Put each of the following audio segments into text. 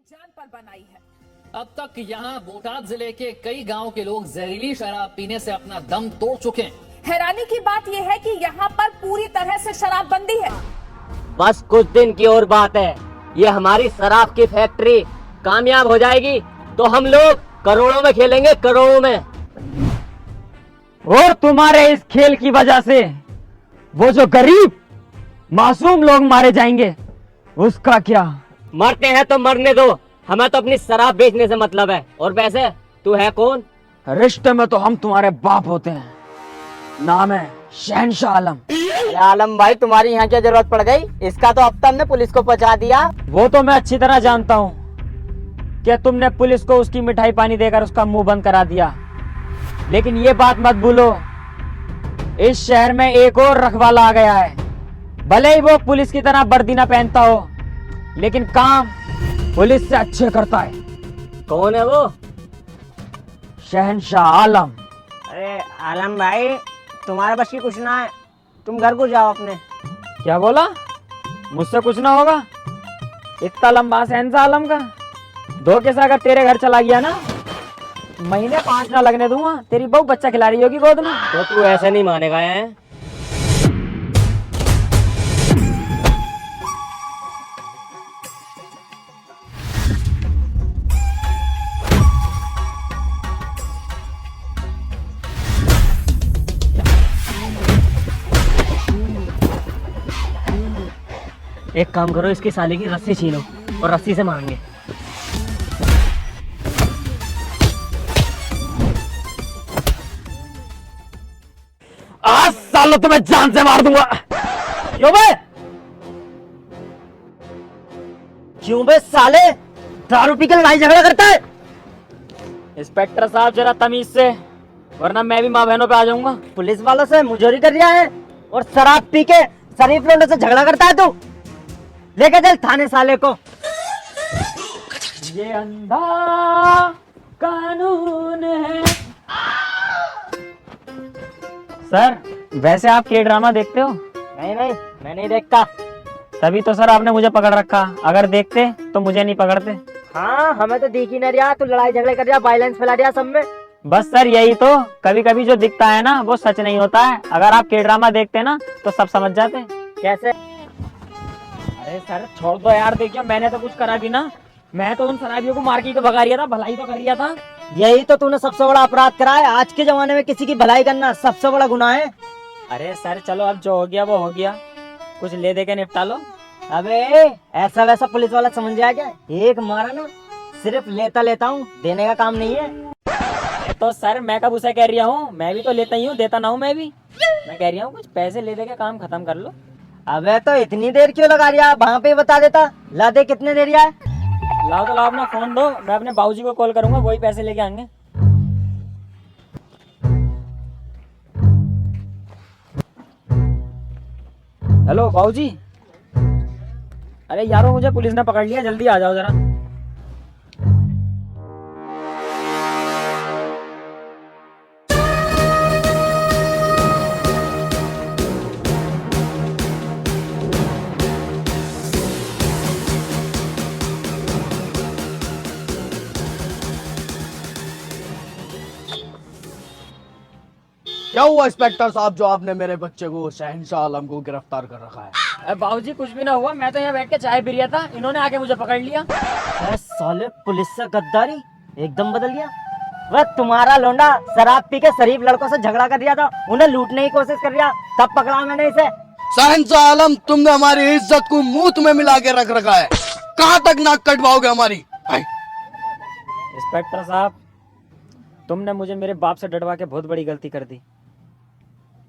जान पर बनाई है। अब तक यहाँ बोटाद जिले के कई गांव के लोग जहरीली शराब पीने से अपना दम तोड़ चुके हैं। हैरानी की बात यह है कि यहाँ पर पूरी तरह से शराबबंदी है। बस कुछ दिन की और बात है, ये हमारी शराब की फैक्ट्री कामयाब हो जाएगी तो हम लोग करोड़ों में खेलेंगे, करोड़ों में। और तुम्हारे इस खेल की वजह से वो जो गरीब मासूम लोग मारे जाएंगे, उसका क्या? मरते हैं तो मरने दो, हमें तो अपनी शराब बेचने से मतलब है। और वैसे तू है कौन? रिश्ते में तो हम तुम्हारे बाप होते हैं। नाम है शहनशाह आलम। आलम भाई, तुम्हारी यहाँ क्या जरूरत पड़ गई? इसका तो अब तक हमने पुलिस को पहुंचा दिया। वो तो मैं अच्छी तरह जानता हूँ कि तुमने पुलिस को उसकी मिठाई पानी देकर उसका मुंह बंद करा दिया, लेकिन ये बात मत भूलो, इस शहर में एक और रखवाला आ गया है। भले ही वो पुलिस की तरह वर्दी ना पहनता हो, लेकिन काम पुलिस से अच्छे करता है। कौन है वो? शहनशाह आलम। अरे आलम भाई, तुम्हारे बस की कुछ ना है, तुम घर को जाओ अपने। क्या बोला? मुझसे कुछ ना होगा? इतना लंबा शहनशाह आलम का धोखे से अगर तेरे घर चला गया ना, महीने 5 ना लगने दूंगा। तेरी बहू बच्चा खिला रही होगी गोद में। तो तू ऐसे नहीं मानेगा है? एक काम करो, इसकी साले की रस्सी छीनो और रस्सी से मारेंगे। आज सालों तुम्हें जान से मार दूंगा। क्यों बे? क्यों बे साले, दारू पी के लड़ाई झगड़ा करता है? इंस्पेक्टर साहब जरा तमीज से, वरना मैं भी माँ बहनों पे आ जाऊंगा। पुलिस वालों से मुजोरी कर रहा है और शराब पी के शरीफ लोगों से झगड़ा करता है तू? लेके चल थाने साले को। ये अंधा कानून है। सर, वैसे आप के ड्रामा देखते हो? नहीं नहीं, मैं नहीं देखता। तभी तो सर आपने मुझे पकड़ रखा, अगर देखते तो मुझे नहीं पकड़ते। हाँ, हमें तो दिख ही नहीं रहा, तू लड़ाई झगड़े कर रहा, वायलेंस फैला रहा सब में। बस सर यही तो, कभी कभी जो दिखता है ना वो सच नहीं होता है। अगर आप के ड्रामा देखते ना तो सब समझ जाते। कैसे? अरे सर छोड़ दो यार, देखिए मैंने तो कुछ करा भी ना, मैं तो उन शराबियों को मार के तो भगा रहा था, भलाई तो कर रहा था। यही तो तूने सबसे बड़ा अपराध करा है। आज के जमाने में किसी की भलाई करना सबसे बड़ा गुनाह है। अरे सर चलो, अब जो हो गया वो हो गया, कुछ ले दे के निपटा लो। अबे ऐसा वैसा पुलिस वाला समझ जाए क्या? एक मारा ना, सिर्फ लेता लेता हूँ, देने का काम नहीं है। तो सर मैं कब उसे कह रहा हूँ, मैं भी तो लेता ही हूँ, देता ना हूँ मैं भी। मैं कह रहा हूँ कुछ पैसे ले दे के काम खत्म कर लो। अबे तो इतनी देर क्यों लगा रहा? वहाँ पे बता देता, ला दे कितने दे रहा है। लाओ तो लाओ, अपना फोन दो, मैं अपने बाबूजी को कॉल करूंगा, वही पैसे लेके आएंगे। हेलो बाबूजी। अरे यारो मुझे पुलिस ने पकड़ लिया, जल्दी आ जाओ जरा। क्या हुआ इंस्पेक्टर साहब, जो आपने मेरे बच्चे को शहनशाह आलम को गिरफ्तार कर रखा है? अरे बाबूजी कुछ भी ना हुआ, मैं तो यहाँ बैठ के चाय पी रहा था, इन्होंने आके मुझे पकड़ लिया। अरे साले, पुलिस से गद्दारी एकदम बदल गया। वह तुम्हारा लोंडा शराब पी के शरीफ लड़कों से झगड़ा कर रहा था, उन्हें लूटने की कोशिश कर रहा, तब पकड़ा मैंने इसे। शहनशाह आलम, तुमने हमारी इज्जत को मूत में मिला के रख रखा है, कहाँ तक नाक कटवाओगे हमारी? इंस्पेक्टर साहब, तुमने मुझे मेरे बाप से डरवा के बहुत बड़ी गलती कर दी।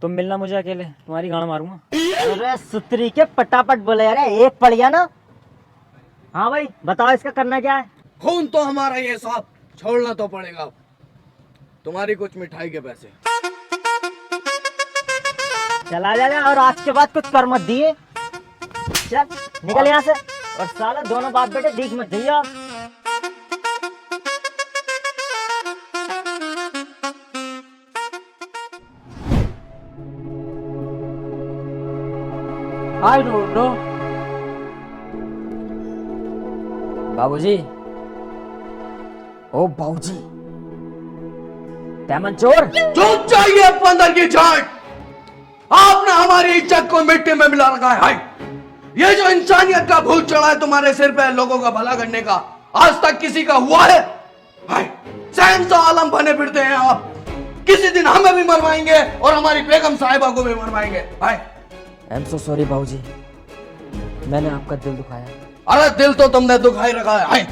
तुम मिलना मुझे अकेले, तुम्हारी गांड मारूंगा। अरे सुतरी के पटापट बोले यार, एक पड़ गया ना। हाँ भाई बताओ, इसका करना क्या है? खून तो हमारा ये साहब, छोड़ना तो पड़ेगा। तुम्हारी कुछ मिठाई के पैसे। चला जा और आज के बाद कुछ कर मत दिए। चल निकल यहाँ से, और साला दोनों बाप बेटे दिख मत जाइए। I don't know। बाबूजी ओ बाबूजी, तेमन चोर। चुप चाहिए बंदर की झाट। आपने हमारी इज्जत को मिट्टी में मिला रखा है। हाय, ये जो इंसानियत का भूत चढ़ा है तुम्हारे सिर पे लोगों का भला करने का, आज तक किसी का हुआ है? हाय, शहंशाह आलम बने फिरते हैं आप। किसी दिन हमें भी मरवाएंगे और हमारी बेगम साहिबा को भी मरवाएंगे। हाय, आई एम सो सॉरी बाबूजी, मैंने आपका दिल दुखाया। अरे दिल तो तुमने दुखाई रखा है। हाय,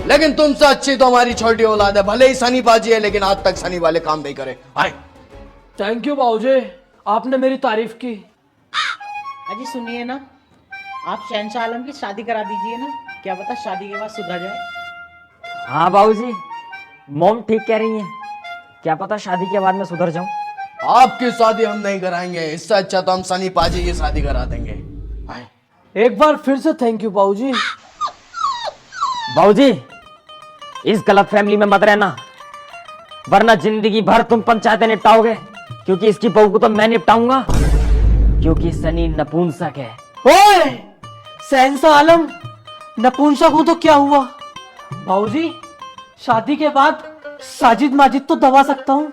लेकिन तुमसे अच्छी तो हमारी छोटी औलाद है। भले ही सनी बाजी है, लेकिन आज तक सनी वाले काम नहीं करे। हाय, थैंक यू बाबूजी, आपने मेरी तारीफ की। अजी सुनिए ना, आप शहंशाह आलम की शादी करा दीजिए ना, क्या पता शादी के बाद सुधर जाए। हाँ बाबूजी, मॉम ठीक कह रही है, क्या पता शादी के बाद मैं सुधर जाऊं। आपकी शादी हम नहीं कराएंगे, इससे अच्छा तो हम सनी पाजी की शादी करा देंगे। हाय, एक बार फिर से थैंक यू बाबूजी। बाबूजी, इस गलत फैमिली में मत रहना, वरना जिंदगी भर तुम पंचायतें निपटाओगे, क्योंकि इसकी बहू को तो मैं निपटाऊंगा, क्योंकि सनी नपुंसक है। ओए, शहंशाह आलम नपुंसक हूं तो क्या हुआ बाबूजी, शादी के बाद साजिद माजिद तो दबा सकता हूँ।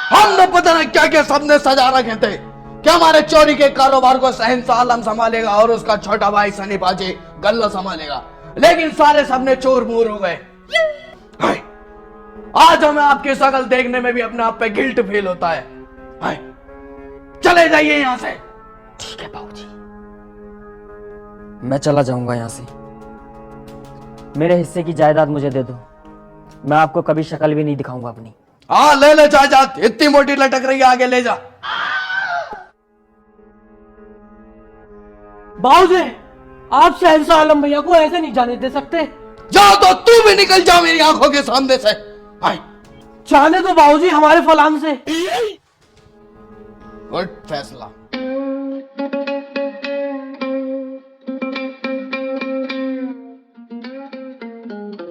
हमने पता नहीं क्या क्या सबने सजा रखे थे। क्या हमारे चोरी के कारोबार को शहंशाह आलम संभालेगा और उसका छोटा भाई सनी पाजी गल्ला संभालेगा, लेकिन सारे सबने चोर मूर हो गए। हाय, आज हमें आपकी शकल देखने में भी अपने आप पे गिल्ट फील होता है। हाय, चले जाइए यहां से। ठीक है बाबूजी, मैं चला जाऊंगा यहाँ से। मेरे हिस्से की जायदाद मुझे दे दो, मैं आपको कभी शक्ल भी नहीं दिखाऊंगा अपनी। हाँ ले ले जायदाद, इतनी मोटी लटक रही है, आगे ले जा। बाबूजी, आप शहंशाह आलम भैया को ऐसे नहीं जाने दे सकते। जाओ तो तू भी निकल जा मेरी आंखों के सामने से। हाय, जाने दो बाबूजी हमारे फलान से। गुड फैसला।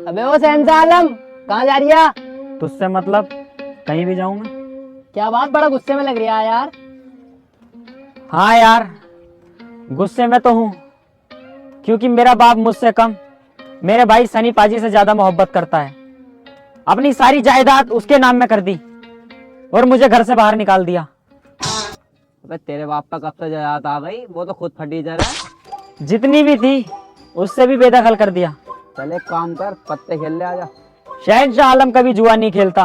अबे ओ शहंशाह आलम, कहाँ जा रही है? तुझसे मतलब कहीं भी जाऊंगा। क्या बात, बड़ा गुस्से में लग रही है यार। हाँ यार, गुस्से में तो हूँ, क्योंकि मेरा बाप मुझसे कम मेरे भाई सनी पाजी से ज्यादा मोहब्बत करता है। अपनी सारी जायदाद उसके नाम में कर दी और मुझे घर से बाहर निकाल दिया। अबे तेरे बाप का कब से जायदाद आ गई, वो तो खुद फटी जा रहा है। जितनी भी थी उससे भी बेदखल कर दिया। चल एक काम कर, पत्ते खेल ले आजा। शहंशाह आलम कभी जुआ नहीं खेलता,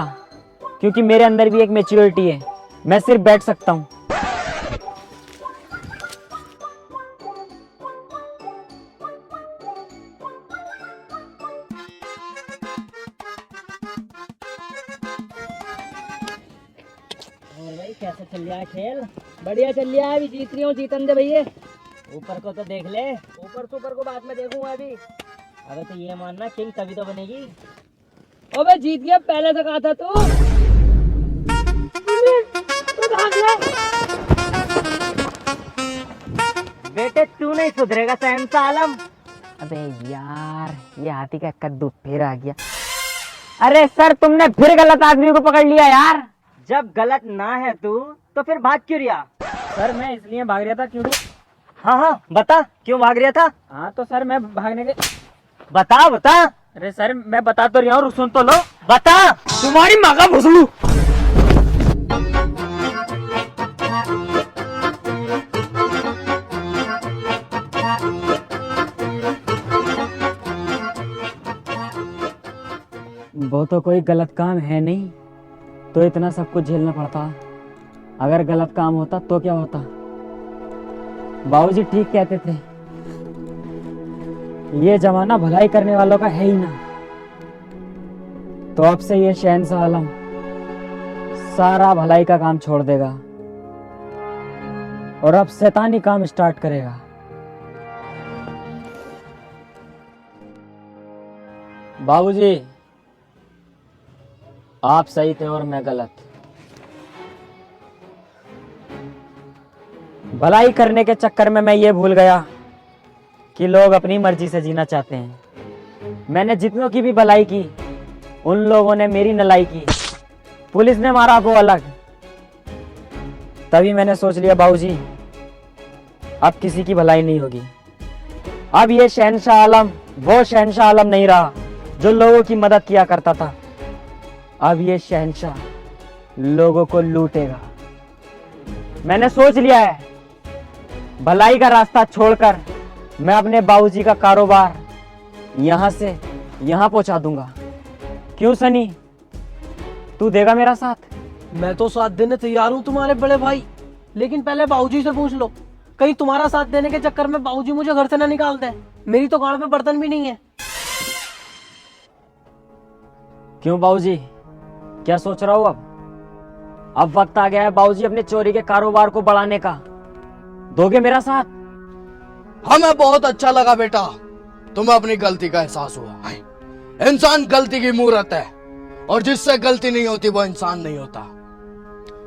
क्योंकि मेरे अंदर भी एक मैच्योरिटी है, मैं सिर्फ बैठ सकता हूँ। भाई कैसे चल रहा है खेल? बढ़िया चल रहा है, अभी जीत रही हूँ, जीतन दे भैया। ऊपर को तो देख ले, ऊपर को बाद में देखूंगा अभी। अबे तो ये मानना किंग तभी तो बनेगी। अबे जीत गया, पहले से कहा था तू। बेटे तू नहीं सुधरेगा शहंशाह आलम। अबे यार, ये हाथी का कद्दू फिर आ गया। अरे सर, तुमने फिर गलत आदमी को पकड़ लिया यार। जब गलत ना है तू तो फिर भाग क्यों रिया? सर मैं इसलिए भाग रहा था क्योंकि हाँ हाँ बता, क्यों भाग रिया था? हाँ तो सर मैं भागने के बता बता। अरे सर मैं बता तो रहा हूँ, सुन तो लो। बता। तुम्हारी माँ का भुसलू। वो तो कोई गलत काम है नहीं, तो इतना सब कुछ झेलना पड़ता। अगर गलत काम होता तो क्या होता? बाबूजी ठीक कहते थे, ये जमाना भलाई करने वालों का है ही ना। तो अब से ये शहंशाह आलम सारा भलाई का काम छोड़ देगा और अब शैतानी काम स्टार्ट करेगा। बाबूजी आप सही थे और मैं गलत। भलाई करने के चक्कर में मैं ये भूल गया कि लोग अपनी मर्जी से जीना चाहते हैं। मैंने जितनों की भी भलाई की, उन लोगों ने मेरी नलाई की। पुलिस ने मारा वो अलग। तभी मैंने सोच लिया बाबूजी अब किसी की भलाई नहीं होगी। अब ये शहंशाह आलम वो शहंशाह आलम नहीं रहा जो लोगों की मदद किया करता था। अब ये शहंशाह लोगों को लूटेगा। मैंने सोच लिया है, भलाई का रास्ता छोड़कर मैं अपने बाबूजी का कारोबार यहां से यहां पहुंचा दूंगा। क्यों सनी, तू देगा मेरा साथ? मैं तो साथ देने तैयार हूँ तुम्हारे बड़े भाई, लेकिन पहले बाबूजी से पूछ लो, कहीं तुम्हारा साथ देने के चक्कर में बाबूजी मुझे घर से ना निकाल दे। मेरी तो गाड़ में बर्तन भी नहीं है। क्यों बाबूजी, क्या सोच रहा हूं? अब वक्त आ गया है बाबूजी अपने चोरी के कारोबार को बढ़ाने का। दोगे मेरा साथ? हमें बहुत अच्छा लगा बेटा, तुम्हें अपनी गलती का एहसास हुआ। इंसान गलती की मूरत है, और जिससे गलती नहीं होती वो इंसान नहीं होता।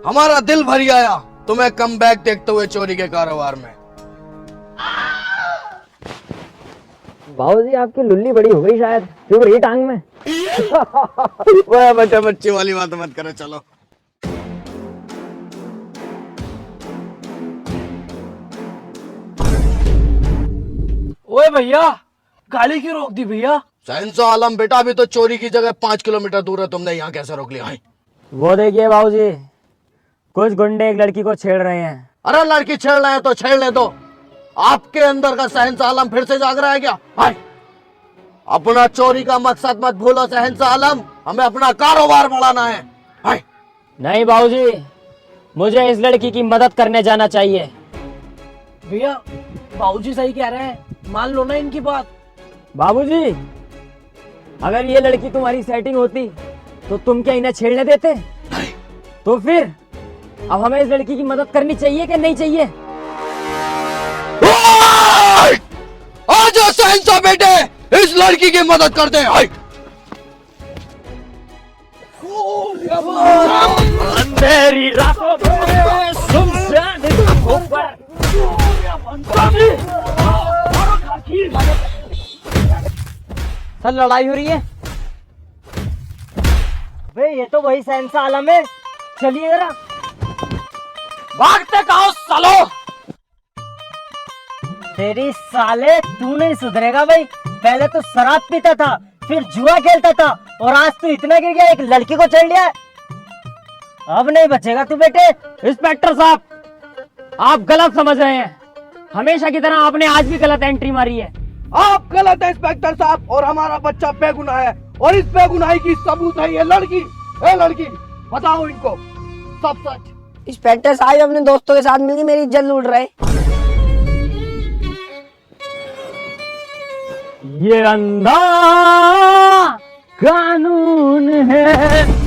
हमारा दिल भर आया तुम्हें कम बैक देखते हुए चोरी के कारोबार में। बाबूजी आपकी लुल्ली बड़ी हो गई शायद, क्यों रही टांग में? वह बच्चे बच्चे वाली बात मत करो, चलो। ओए भैया, गाड़ी क्यों रोक दी भैया? शहंशाह आलम बेटा, अभी तो चोरी की जगह 5 किलोमीटर दूर है, तुमने यहाँ कैसे रोक लिया? वो देखिए बाबूजी, कुछ गुंडे एक लड़की को छेड़ रहे हैं। अरे लड़की छेड़ रहे हैं तो छेड़ने दो, आपके अंदर का शहंशाह आलम फिर से जाग रहा है क्या? हाय, अपना चोरी का मकसद मत भूलो शहंशाह आलम, हमें अपना कारोबार बढ़ाना है। हाय। नहीं बाबूजी, मुझे इस लड़की की मदद करने जाना चाहिए। भैया बाबूजी सही कह रहे हैं, मान लो ना इनकी बात। बाबूजी, अगर ये लड़की तुम्हारी सेटिंग होती तो तुम क्या इन्हें छेड़ने देते? तो फिर अब हमें इस लड़की की मदद करनी चाहिए कि नहीं चाहिए? आज शहंशाह बेटे, इस लड़की की मदद करते हैं। अंधेरी रातों में सुनसान ऊपर सर लड़ाई हो रही है। भाई ये तो वही शहंशाह आलम है, चलिए जरा। भागते कहो सालो। तेरी साले तू नहीं सुधरेगा भाई। पहले तो शराब पीता था, फिर जुआ खेलता था, और आज तू इतना गिर गया, एक लड़की को छेड़ लिया। अब नहीं बचेगा तू बेटे। इंस्पेक्टर साहब, आप गलत समझ रहे हैं। हमेशा की तरह आपने आज भी गलत एंट्री मारी है। आप गलत है इंस्पेक्टर साहब, और हमारा बच्चा बेगुनाह है, और इस बेगुनाही की सबूत है ये लड़की। ए लड़की, बताओ इनको सब सच। इंस्पेक्टर साहब अपने दोस्तों के साथ मिलकर मेरी इज्जत लूट रहे। ये अंधा कानून है।